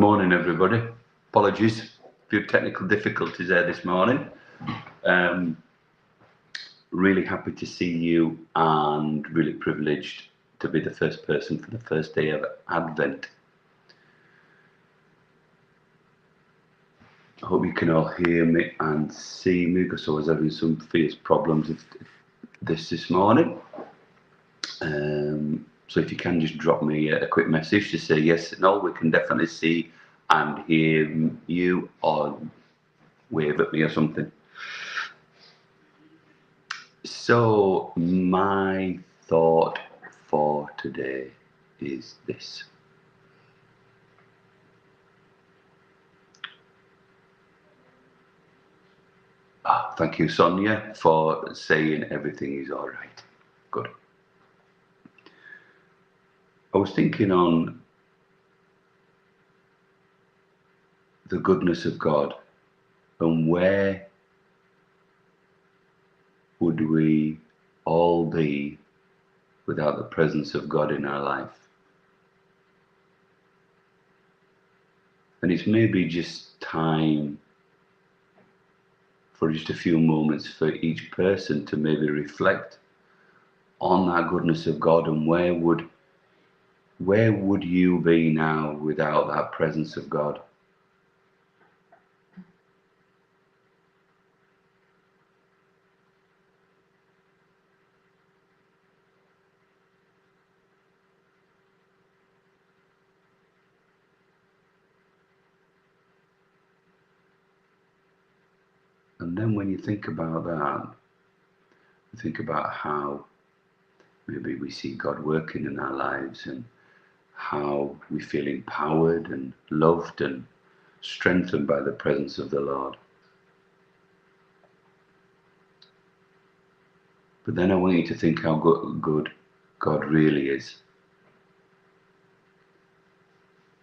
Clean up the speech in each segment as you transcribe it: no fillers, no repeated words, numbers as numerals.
morning, everybody. Apologies, a few technical difficulties there this morning. Really happy to see you and really privileged to be the first person for the first day of Advent. I hope you can all hear me and see me because I was having some fierce problems with this morning. So if you can just drop me a quick message to say yes, no, we can definitely see and hear you, or wave at me or something. So my thought for today is this. Thank you, Sonia, for saying everything is all right. Good. I was thinking on the goodness of God and where would we all be without the presence of God in our life. And it's maybe just time for just a few moments for each person to maybe reflect on that goodness of God and where would you be now without that presence of God? And then when you think about that, think about how maybe we see God working in our lives and how we feel empowered and loved and strengthened by the presence of the Lord. But then I want you to think how good God really is.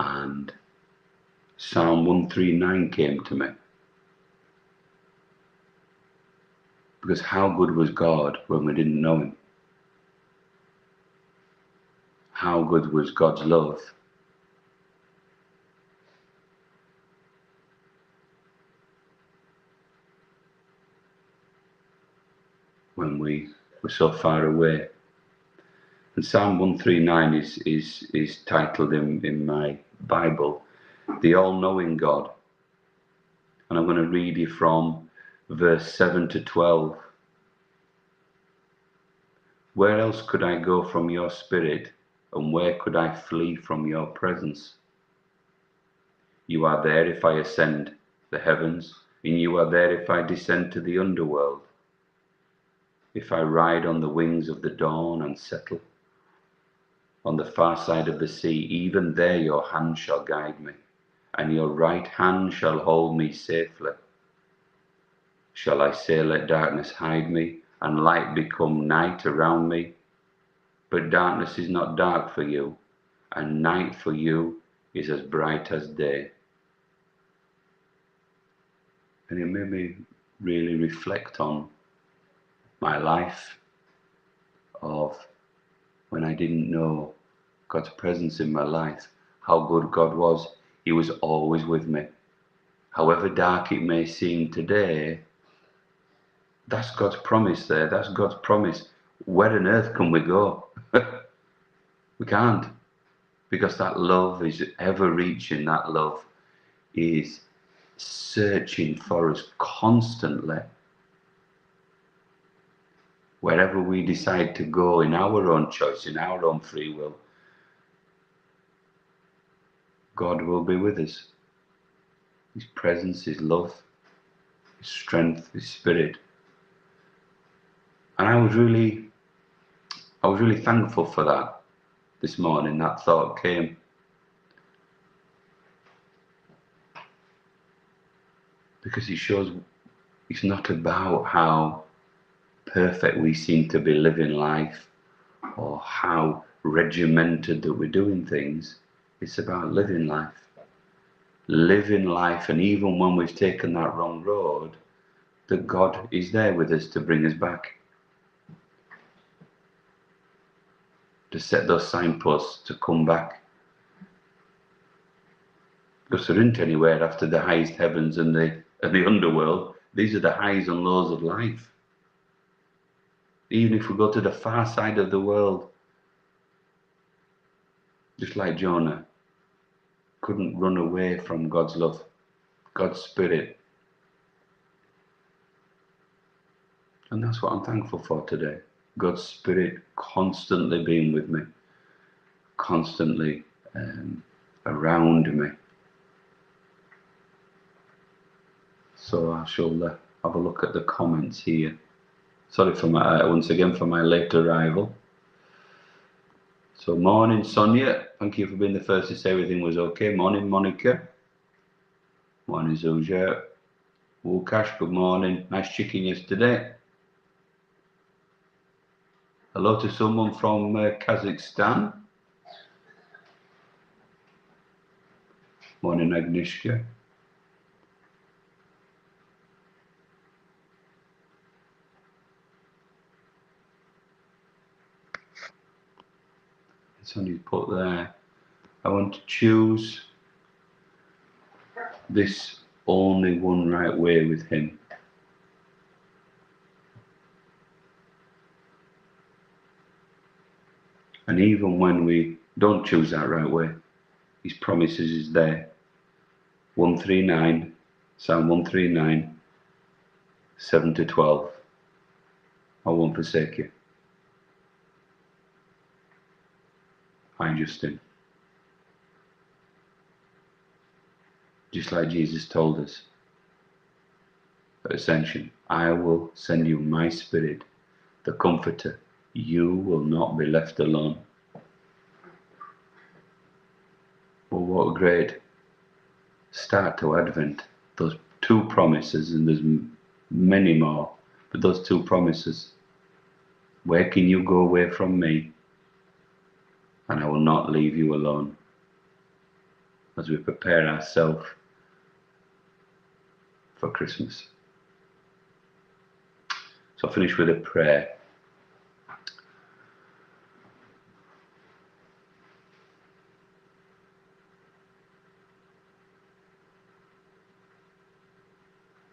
And Psalm 139 came to me. Because how good was God when we didn't know Him? How good was God's love when we were so far away? And Psalm 139 is titled in my Bible, The All-Knowing God. And I'm going to read you from verse 7 to 12. Where else could I go from your spirit, and where could I flee from your presence? You are there if I ascend the heavens, and you are there if I descend to the underworld. If I ride on the wings of the dawn and settle on the far side of the sea, even there your hand shall guide me, and your right hand shall hold me safely. Shall I say, let darkness hide me, and light become night around me? But darkness is not dark for you, and night for you is as bright as day. And it made me really reflect on my life of when I didn't know God's presence in my life, how good God was. He was always with me. However dark it may seem today, that's God's promise there. That's God's promise. Where on earth can we go? We can't. Because that love is ever reaching. That love is searching for us constantly. Wherever we decide to go in our own choice, in our own free will, God will be with us. His presence, His love, His strength, His spirit. And I was really thankful for that this morning. That thought came. Because it shows it's not about how perfect we seem to be living life or how regimented that we're doing things. It's about living life. Living life, and even when we've taken that wrong road, that God is there with us to bring us back. To set those signposts to come back. Because there isn't anywhere after the highest heavens and the underworld. These are the highs and lows of life. Even if we go to the far side of the world, just like Jonah, couldn't run away from God's love, God's Spirit. And that's what I'm thankful for today. God's Spirit constantly being with me, constantly around me. So I shall have a look at the comments here. Sorry for my once again for my late arrival. So morning Sonia, thank you for being the first to say everything was okay. Morning Monica. Morning Zuja. Wukash, good morning. Nice chicken yesterday. Hello to someone from Kazakhstan. Morning Agnieszka. It's only put there. I want to choose this only one right way with him. And even when we don't choose that right way, his promises is there. 139, Psalm 139, 7 to 12. I won't forsake you. Hi, Justin. Just like Jesus told us at Ascension, I will send you my Spirit, the Comforter. You will not be left alone. Well, what a great start to Advent. Those two promises, and there's many more, but those two promises. Where can you go away from me? And I will not leave you alone. As we prepare ourselves for Christmas. So I'll finish with a prayer.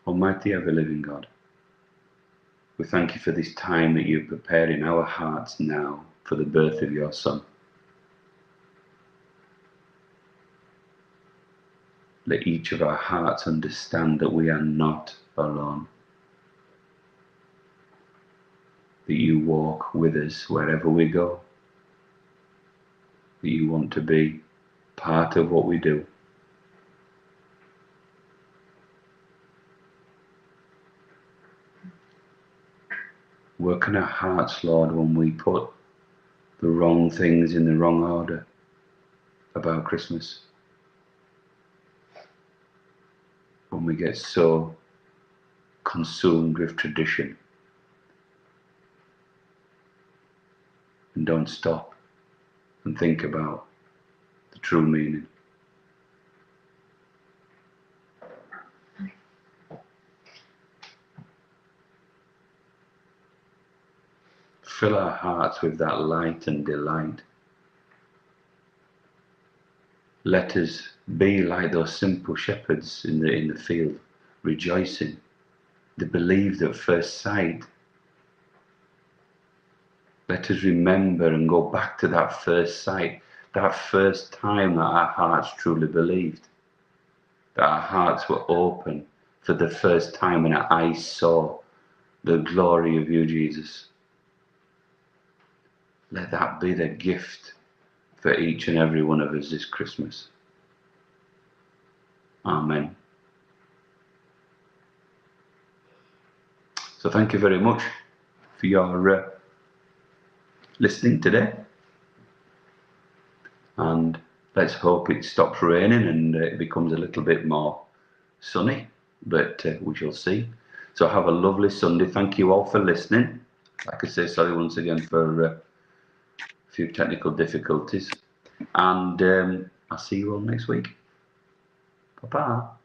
Almighty ever-living God, we thank you for this time that you've prepared in our hearts now for the birth of your Son. Let each of our hearts understand that we are not alone. That you walk with us wherever we go. That you want to be part of what we do. Work in our hearts, Lord, when we put the wrong things in the wrong order about Christmas. When we get so consumed with tradition and don't stop and think about the true meaning. Fill our hearts with that light and delight. Let us be like those simple shepherds in the field, rejoicing. They believed at first sight. Let us remember and go back to that first sight, that first time that our hearts truly believed, that our hearts were open for the first time when our eyes saw the glory of you, Jesus. Let that be the gift for each and every one of us this Christmas. Amen. So thank you very much for your listening today. And let's hope it stops raining and it becomes a little bit more sunny, but we shall see. So have a lovely Sunday. Thank you all for listening. Like I say, sorry once again for a few technical difficulties. And I'll see you all next week. Bye-bye.